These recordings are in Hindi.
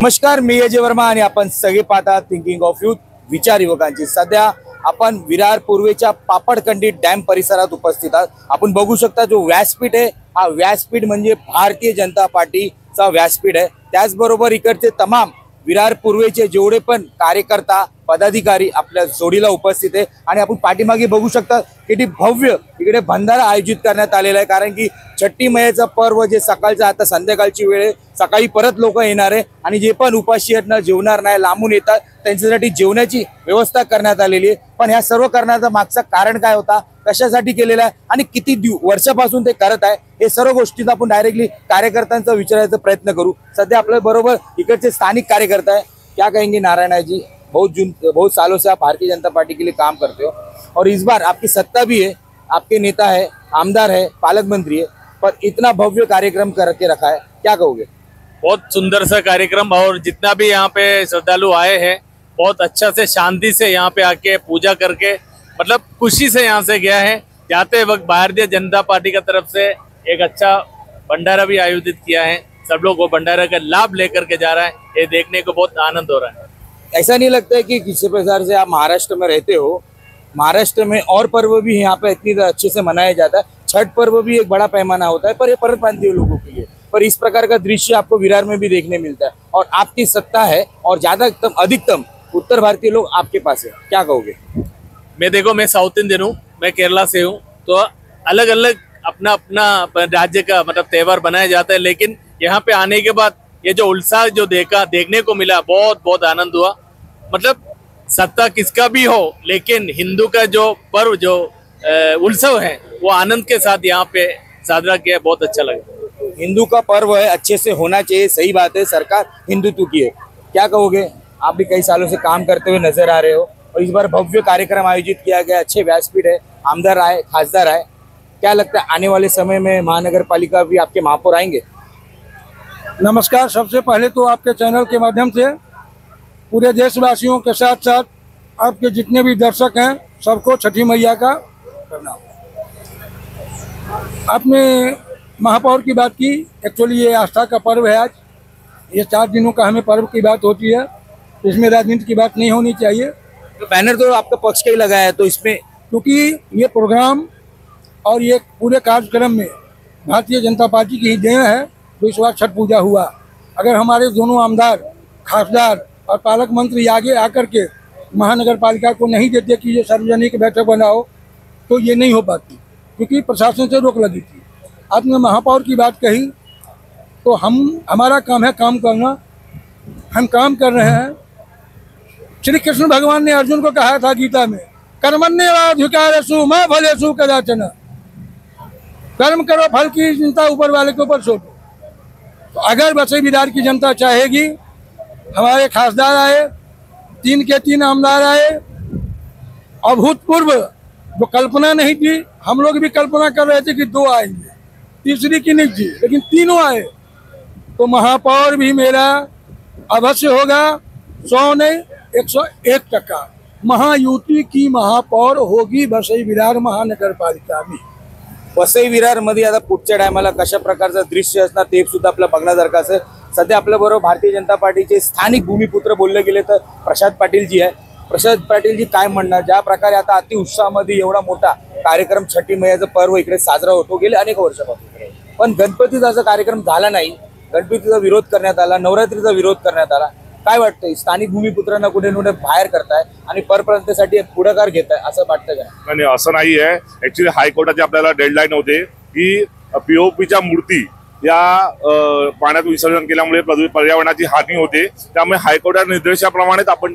नमस्कार, मी अजय वर्मा आणि आपण सगळे पाहता थिंकिंग ऑफ यूथ, विचार युवकांची। सध्या आपण विरार पूर्वेच्या पापडकंडी डॅम परिसरात उपस्थित आहात। आपण बघू शकता जो व्यासपीठ आहे, हा व्यासपीठ म्हणजे भारतीय जनता पार्टीचा व्यासपीठ आहे। त्याचबरोबर इकडचे तमाम विरार पूर्वेचे जेवढे पण कार्यकर्ता पदाधिकारी आपल्या जोडीला उपस्थित आहे आणि आपण पाठीमागे बघू शकता किती भव्य इकडे भंडारा आयोजित करण्यात आलेला आहे। कारण की छठी मैयाचा पर्व जे सकाळचं आता संध्याकाळची वेळ आहे, सकाळी परत लोक येणार आहे आणि जे पण उपाशी आहेत ना, जेवणार नाही, लांबून येतात, त्यांच्यासाठी जेवणाची व्यवस्था करण्यात आलेली आहे। पण ह्या सर्व करण्याचं मागचं कारण काय होता, कशासाठी केलेलं आहे आणि किती वर्षापासून ते करत आहे, हे सर्व गोष्टीत आपण डायरेक्टली कार्यकर्त्यांचा विचारायचा प्रयत्न करू। सध्या आपल्या बरोबर इकडचे स्थानिक कार्यकर्ता है, क्या कहेंगे नारायण जी? बहुत सालों से आप भारतीय जनता पार्टी के लिए काम करते हो और इस बार आपकी सत्ता भी है, आपके नेता है, आमदार है, पालक मंत्री है, पर इतना भव्य कार्यक्रम करके रखा है, क्या कहोगे? बहुत सुंदर सा कार्यक्रम और जितना भी यहाँ पे श्रद्धालु आए हैं बहुत अच्छा से शांति से यहाँ पे आके पूजा करके मतलब खुशी से यहाँ से गया है। जाते वक्त भारतीय जनता पार्टी का तरफ से एक अच्छा भंडारा भी आयोजित किया है। सब लोग वो भंडारा का लाभ लेकर के जा रहा है, ये देखने को बहुत आनंद हो रहा है। ऐसा नहीं लगता है कि किसी प्रकार से आप महाराष्ट्र में रहते हो, महाराष्ट्र में और पर्व भी यहाँ पे इतनी अच्छे से मनाया जाता है, छठ पर्व भी एक बड़ा पैमाना होता है, पर ये परत प्रांतीय लोगों के लिए, पर इस प्रकार का दृश्य आपको विरार में भी देखने मिलता है और आपकी सत्ता है और ज्यादातर अधिकतम उत्तर भारतीय लोग आपके पास है, क्या कहोगे? मैं साउथ इंडियन हूँ, मैं केरला से हूँ, तो अलग अलग अपना अपना राज्य का मतलब त्योहार बनाया जाता है, लेकिन यहाँ पे आने के बाद ये जो उत्साह जो देखने को मिला बहुत बहुत आनंद हुआ। मतलब सत्ता किसका भी हो, लेकिन हिंदू का जो पर्व जो उत्सव है वो आनंद के साथ यहाँ पे साजरा किया, बहुत अच्छा लगा। हिंदू का पर्व है, अच्छे से होना चाहिए, सही बात है, सरकार हिंदुत्व की है, क्या कहोगे? आप भी कई सालों से काम करते हुए नजर आ रहे हो और इस बार भव्य कार्यक्रम आयोजित किया गया, अच्छे व्यासपीठ है, आमदार आए, खासदार आए, क्या लगता है आने वाले समय में महानगर पालिका भी आपके महापौर आएंगे? नमस्कार, सबसे पहले तो आपके चैनल के माध्यम से पूरे देशवासियों के साथ साथ आपके जितने भी दर्शक हैं सबको छठी मैया का प्रणाम। आपने महापौर की बात की, एक्चुअली ये आस्था का पर्व है। आज ये 4 दिनों का हमें पर्व की बात होती है, इसमें राजनीति की बात नहीं होनी चाहिए। तो बैनर तो आपका पक्ष का ही लगा है, तो इसमें क्योंकि ये प्रोग्राम और ये पूरे कार्यक्रम में भारतीय जनता पार्टी की ही देन है, तो इस बार छठ पूजा हुआ। अगर हमारे दोनों आमदार, खासदार और पालक मंत्री आगे आकर के महानगर पालिका को नहीं देते कि ये सार्वजनिक बैठक बनाओ, तो ये नहीं हो पाती, क्योंकि प्रशासन से रोक लगी थी। आपने महापौर की बात कही, तो हमारा काम है काम करना, हम काम कर रहे हैं। श्री कृष्ण भगवान ने अर्जुन को कहा था गीता में, कर्मण्येवाधिकारस्सु मा फलेषु कदाचन, कर्म करो, फल की चिंता ऊपर वाले के ऊपर छोड़ो। तो अगर बसई विरार की जनता चाहेगी, हमारे खासदार आए, 3 के 3 आमदार आए, अभूतपूर्व जो कल्पना नहीं थी, हम लोग भी कल्पना कर रहे थे कि 2 आएंगे, तीसरी की नहीं थी, लेकिन तीनों आए, तो महापौर भी मेरा अवश्य होगा। 100 नहीं 101% महायुति की महापौर होगी वसई विरार महानगर पालिका में। वसई विरार मध्ये आता पुढच्या टायमाला कशा प्रकारचं दृश्य असणार ते सुद्धा आपल्या बघण्यासारखं असेल। सध्या आपल्या बरोबर भारतीय जनता पार्टीचे स्थानिक भूमिपुत्र बोलले गेले तर प्रशांत पाटील जी आहे। प्रशांत पाटील जी काय म्हणणार, ज्या प्रकारे आता अति उत्साहामध्ये एवढा मोठा कार्यक्रम छठी मैयाचा पर्व इकडे साजरा होतो गेले अनेक वर्षापासून, पण गणपतीचा असा कार्यक्रम झाला नाही, गणपतीचा विरोध करण्यात आला, नवरात्रीचा विरोध करण्यात आला, काय वाटतंय? स्थानिक भूमिपुत्रांना कुठे कुठे बाहेर करताय आणि परप्रांतासाठी पुढाकार घेताय असं वाटतं का? नाही, असं नाही आहे। ऍक्च्युली हायकोर्टाची आपल्याला डेडलाईन होते की पीओपीच्या मूर्ती या पाण्यात विसर्जन केल्यामुळे पर्यावरणाची हानी होते, त्यामुळे हायकोर्टाच्या निर्देशाप्रमाणेच आपण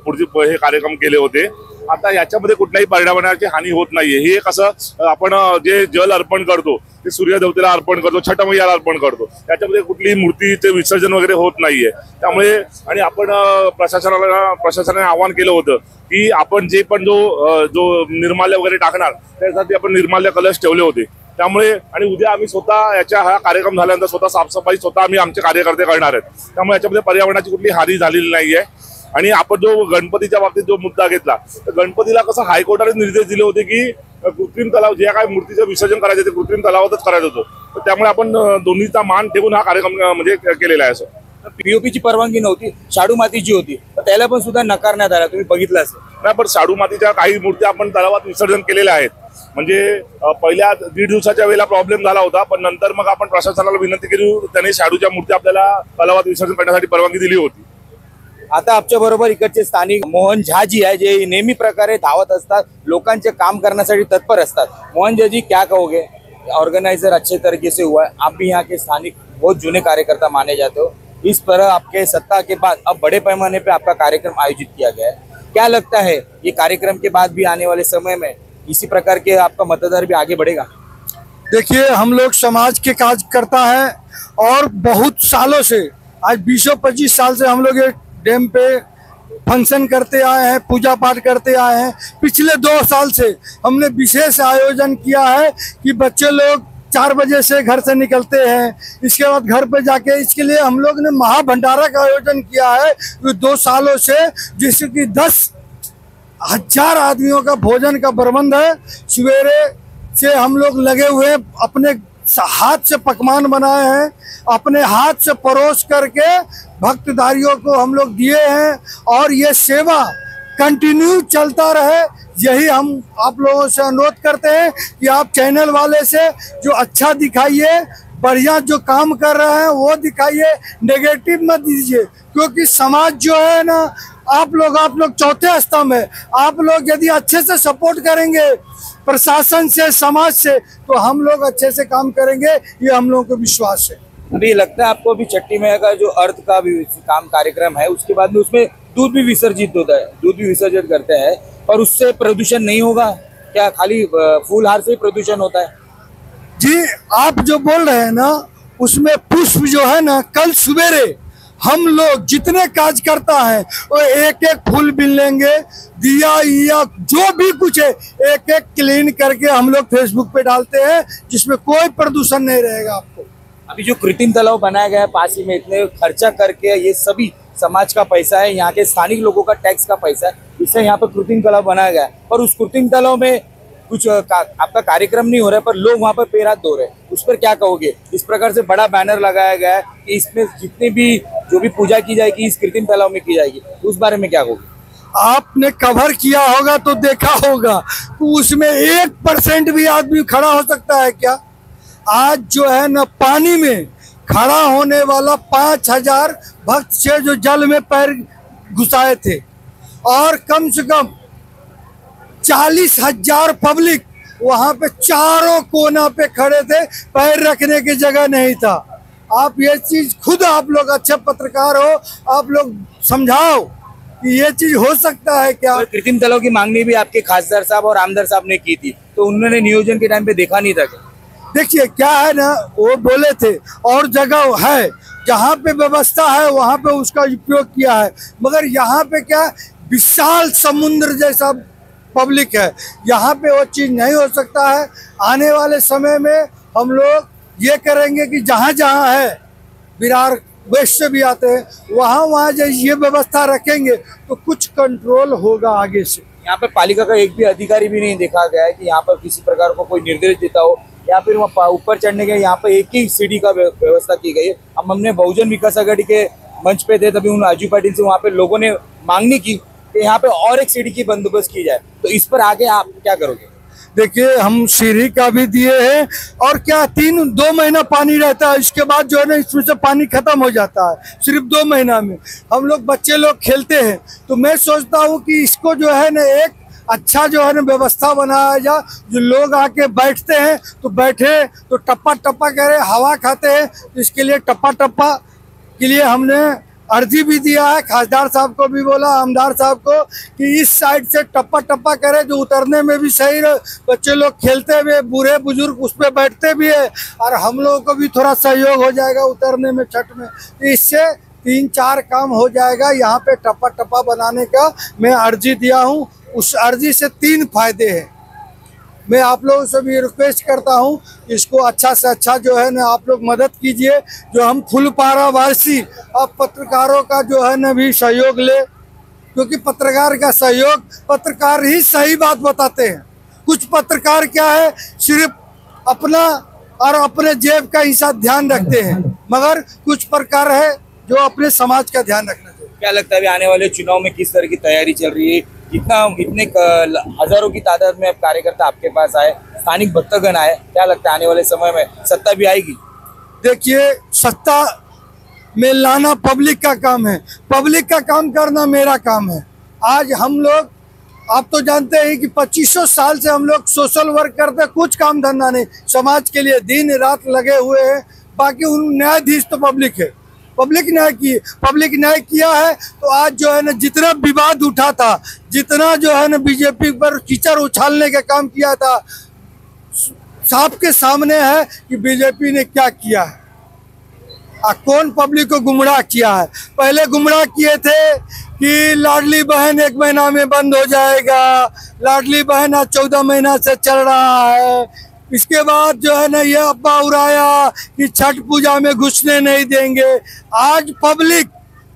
पुढचे हे कार्यक्रम केले होते। आता याच्यामध्ये कुठल्याही पर्यावरणाची हानी होत नाहीये। हे कसं आपण जे जल अर्पण करतो ते सूर्यदेवतेला अर्पण करतो, छठ मैयाला अर्पण करतो, त्याच्यामध्ये कुठलीही मूर्तीचे विसर्जन वगैरे होत नाहीये। त्यामुळे आणि आपण प्रशासनाने आवाहन केलं होतं की आपण जे पण जो निर्माल्य वगैरे टाकणार त्यासाठी आपण निर्माल्य कलश ठेवले होते। त्यामुळे आणि उद्या आम्ही स्वतः याच्या हा कार्यक्रम झाल्यानंतर स्वतः साफसफाई स्वतः आम्ही आमचे कार्यकर्ते करणार आहेत। त्यामुळे याच्यामध्ये पर्यावरणाची कुठली हानी झालेली नाहीये। आणि आपण जो गणपतीच्या बाबतीत जो मुद्दा घेतला, तर गणपतीला कसं हायकोर्टाने निर्देश दिले होते की कृत्रिम तलाव जे काय मूर्तीचं विसर्जन करायचं ते कृत्रिम तलावातच करायचं होतं, तर त्यामुळे आपण दोन्हीचा मान ठेवून हा कार्यक्रम म्हणजे केलेला आहे। पीओपीची परवानगी नव्हती, शाडू मातीची होती, तर त्याला पण सुद्धा नकारण्यात आला, तुम्ही बघितलं असेल. नाही, पण शाडू मातीच्या काही मूर्त्या आपण तलावात विसर्जन केलेल्या आहेत. म्हणजे पहिल्या 1.5 दिवसाच्या वेळेला प्रॉब्लेम झाला होता, पण नंतर मग आपण प्रशासनाला विनंती केली, त्याने शाडूच्या मूर्त्या आपल्याला तलावात विसर्जन करण्यासाठी परवानगी दिली होती. आता आमच्या बरोबर इकडचे स्थानिक मोहन झा जी है, जे नेहमी प्रकारे धावत असतात, लोकांचे काम करण्यासाठी तत्पर असतात. मोहन झा जी, क्या कहोगे? ऑर्गेनाइजर अच्छे तरीके से हुआ है, आप भी यहाँ के स्थानिक बहुत जुने कार्यकर्ता माने जाते हो. इस पर आपके सत्ता के बाद अब बड़े पैमाने पे आपका कार्यक्रम आयोजित किया गया है. क्या लगता है ये कार्यक्रम के बाद भी आने वाले समय में इसी प्रकार के आपका मतदार भी आगे बढ़ेगा? देखिए, हम लोग समाज के कार्यकर्ता हैं और बहुत सालों से, आज 20-25 साल से हम लोग ये डैम पे फंक्शन करते आए हैं, पूजा पाठ करते आए हैं. पिछले 2 साल से हमने विशेष आयोजन किया है कि बच्चे लोग 4 बजे से घर से निकलते हैं, इसके बाद घर पे जाके, इसके लिए हम लोग ने महाभंडारा का आयोजन किया है 2 सालों से, जिससे कि 10,000 आदमियों का भोजन का प्रबंध है. सवेरे से हम लोग लगे हुए, अपने हाथ से पकवान बनाए हैं, अपने हाथ से परोस करके भक्तदारियों को हम लोग दिए हैं, और ये सेवा कंटिन्यू चलता रहे, यही हम आप लोगों से अनुरोध करते हैं कि आप चैनल वाले से जो अच्छा दिखाइए, बढ़िया जो काम कर रहे हैं वो दिखाइए, नेगेटिव मत दीजिए. क्योंकि समाज जो है ना, आप लोग चौथे स्तंभ है. आप लोग यदि अच्छे से सपोर्ट करेंगे प्रशासन से, समाज से, तो हम लोग अच्छे से काम करेंगे, ये हम लोगों को विश्वास है. अभी लगता है आपको, अभी छठी मैया का जो अर्थ का भी काम कार्यक्रम है, उसके बाद में उसमें दूध भी विसर्जित होता है, दूध भी विसर्जित करते हैं, और उससे प्रदूषण नहीं होगा क्या? खाली फूलहार से ही प्रदूषण होता है? जी, आप जो बोल रहे हैं ना, उसमें पुष्प जो है ना, कल सवेरे हम लोग जितने कार्यकर्ता हैं वो एक फूल बिन लेंगे, दिया या जो भी कुछ है एक क्लीन करके हम लोग फेसबुक पे डालते हैं, जिसमें कोई प्रदूषण नहीं रहेगा. आपको अभी जो कृत्रिम तालाब बनाया गया है पास ही में, इतने खर्चा करके, ये सभी समाज का पैसा है, यहाँ के स्थानिक लोगों का टैक्स का पैसा है, इससे यहाँ पर कृत्रिम तालाब बनाया गया है. और उस कृत्रिम तालाब में कुछ आपका कार्यक्रम नहीं हो रहा है, पर लोग वहाँ पर पैर हाथ धो रहे हैं, उस पर क्या कहोगे? इस प्रकार से बड़ा बैनर लगाया गया है कि इसमें जितनी भी जो भी पूजा की जाएगी इस कृत्रिम तालाब में की जाएगी, उस बारे में क्या कहोगे? आपने कवर किया होगा तो देखा होगा, तो उसमें 1% भी आदमी खड़ा हो सकता है क्या? आज जो है ना, पानी में खड़ा होने वाला 5,000 भक्त से जो जल में पैर घुसाए थे, और कम से कम 40,000 पब्लिक वहां पे चारों कोना पे खड़े थे, पैर रखने की जगह नहीं था. आप ये चीज खुद, आप लोग अच्छे पत्रकार हो, आप लोग समझाओ कि ये चीज हो सकता है क्या? कृत्रिम तालाब की मांगनी भी आपके खासदार साहब और आमदार साहब ने की थी, तो उन्होंने नियोजन के टाइम पे देखा नहीं था क्या? देखिए, क्या है ना, वो बोले थे, और जगह है जहाँ पे व्यवस्था है वहाँ पे उसका उपयोग किया है, मगर यहाँ पे क्या, विशाल समुद्र जैसा पब्लिक है, यहाँ पे वो चीज नहीं हो सकता है. आने वाले समय में हम लोग ये करेंगे कि जहाँ जहाँ है, विरार वेस्ट से भी आते हैं, वहाँ ये व्यवस्था रखेंगे तो कुछ कंट्रोल होगा आगे से. यहाँ पे पालिका का एक भी अधिकारी भी नहीं देखा गया है कि यहाँ पर किसी प्रकार को कोई निर्देश देता हो, या फिर ऊपर चढ़ने के यहाँ पे एक ही सीढ़ी का व्यवस्था की गई है. हमने बहुजन विकास आघाड़ी के मंच पे थे, तभी उन राजू पाटिल से वहाँ पे लोगों ने मांगनी की कि यहाँ पे और एक सीढ़ी की बंदोबस्त की जाए, तो इस पर आगे आप क्या करोगे? देखिए, हम सीढ़ी का भी दिए हैं, और क्या 2 महीना पानी रहता है, इसके बाद जो है ना, इसमें से पानी खत्म हो जाता है. सिर्फ 2 महीना में हम लोग, बच्चे लोग खेलते हैं, तो मैं सोचता हूँ कि इसको जो है ना, एक अच्छा जो है ना व्यवस्था बनाया जाए, जो लोग आके बैठते हैं तो बैठे, तो टप्पा टप्पा करे, हवा खाते हैं, तो इसके लिए टप्पा टप्पा के लिए हमने अर्जी भी दिया है. खासदार साहब को भी बोला, आमदार साहब को, कि इस साइड से टप्पा टप्पा करे, जो उतरने में भी सही रहे, बच्चे लोग खेलते हुए, बूढ़े बुजुर्ग उस पर बैठते भी है, और हम लोगों को भी थोड़ा सहयोग हो जाएगा उतरने में, छठ में. तो इससे 3-4 काम हो जाएगा. यहाँ पे टप्पा टप्पा बनाने का मैं अर्जी दिया हूँ. उस अर्जी से 3 फायदे हैं. मैं आप लोगों से भी रिक्वेस्ट करता हूँ, इसको अच्छा से अच्छा जो है ना, आप लोग मदद कीजिए. जो हम फुलपारा वासी, अब पत्रकारों का जो है ना भी सहयोग ले, क्योंकि पत्रकार का सहयोग, पत्रकार ही सही बात बताते हैं. कुछ पत्रकार क्या है, सिर्फ अपना और अपने जेब का हिसाब ध्यान रखते हैं, मगर कुछ प्रकार है जो अपने समाज का ध्यान रखना चाहिए। क्या लगता है अभी आने वाले चुनाव में किस तरह की तैयारी चल रही है? इतने हजारों की तादाद में अब कार्यकर्ता आपके पास आए, स्थानिक भक्तगण आए, क्या लगता है आने वाले समय में सत्ता भी आएगी? देखिए, सत्ता में लाना पब्लिक का काम है, पब्लिक का काम करना मेरा काम है। आज हम लोग, आप तो जानते हैं कि 2500 साल से हम लोग सोशल वर्क करते, कुछ काम धंधा नहीं, समाज के लिए दिन रात लगे हुए हैं। बाकी उन न्यायाधीश तो पब्लिक है, पब्लिक न्याय किया है। तो आज जो है ना, जितना विवाद उठा था, जितना जो है ना बीजेपी पर कीचड़ उछालने का काम किया था, साफ के सामने है कि बीजेपी ने क्या किया है, कौन पब्लिक को गुमराह किया है। पहले गुमराह किए थे कि लाडली बहन 1 महीना में बंद हो जाएगा, लाडली बहन आज 14 महीना से चल रहा है। इसके बाद जो है ना, ये अब्बा उड़ाया कि छठ पूजा में घुसने नहीं देंगे। आज पब्लिक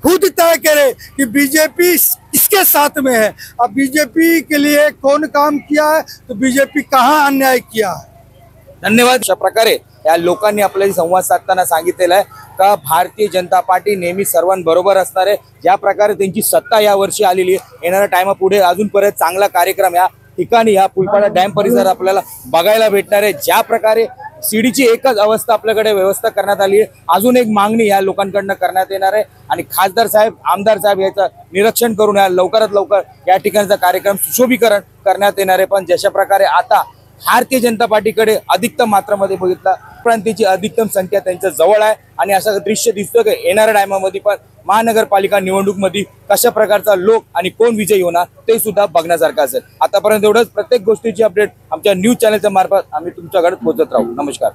खुद तय करे कि बीजेपी किसके साथ में है। अब बीजेपी के लिए कौन काम किया है, तो बीजेपी कहाँ अन्याय किया है। धन्यवाद। अशा प्रकारे या लोकांनी आपल्याशी संवाद साधताना सांगितलेलं आहे का भारतीय जनता पार्टी नेहमी सर्वांबरोबर असणार आहे। ज्या प्रकारे त्यांची सत्ता या वर्षी आलेली आहे, येणाऱ्या टाइम पुढे अजून परत चांगला कार्यक्रम या ठिकाणी या फुलपाडा डॅम परिसरात आपल्याला बघायला भेटणार आहे। ज्या प्रकारे सीडीची एकच अवस्था आपल्याकडे व्यवस्था करण्यात आली आहे, अजून एक मागणी या लोकांकडनं करण्यात येणार आहे आणि खासदार साहेब, आमदार साहेब याचं निरीक्षण करून या लवकरात लवकर या ठिकाणचा कार्यक्रम सुशोभीकरण करण्यात येणार आहे। पण जशा प्रकारे आता भारतीय जनता पार्टीकडे अधिकतम मात्रामध्ये बघितला, प्रांतीची अधिकतम संख्या त्यांच्या जवळ आहे आणि असं दृश्य दिसतं की येणाऱ्या टायमामध्ये पण महानगरपालिका निवडणूकमध्ये कशा प्रकारचा लोक आणि कोण विजयी होणार ते सुद्धा बघण्यासारखं असेल। आतापर्यंत एवढंच। प्रत्येक गोष्टीची अपडेट आमच्या न्यूज चॅनलच्या मार्फत आम्ही तुमच्याकडे पोहोचत राहू। नमस्कार।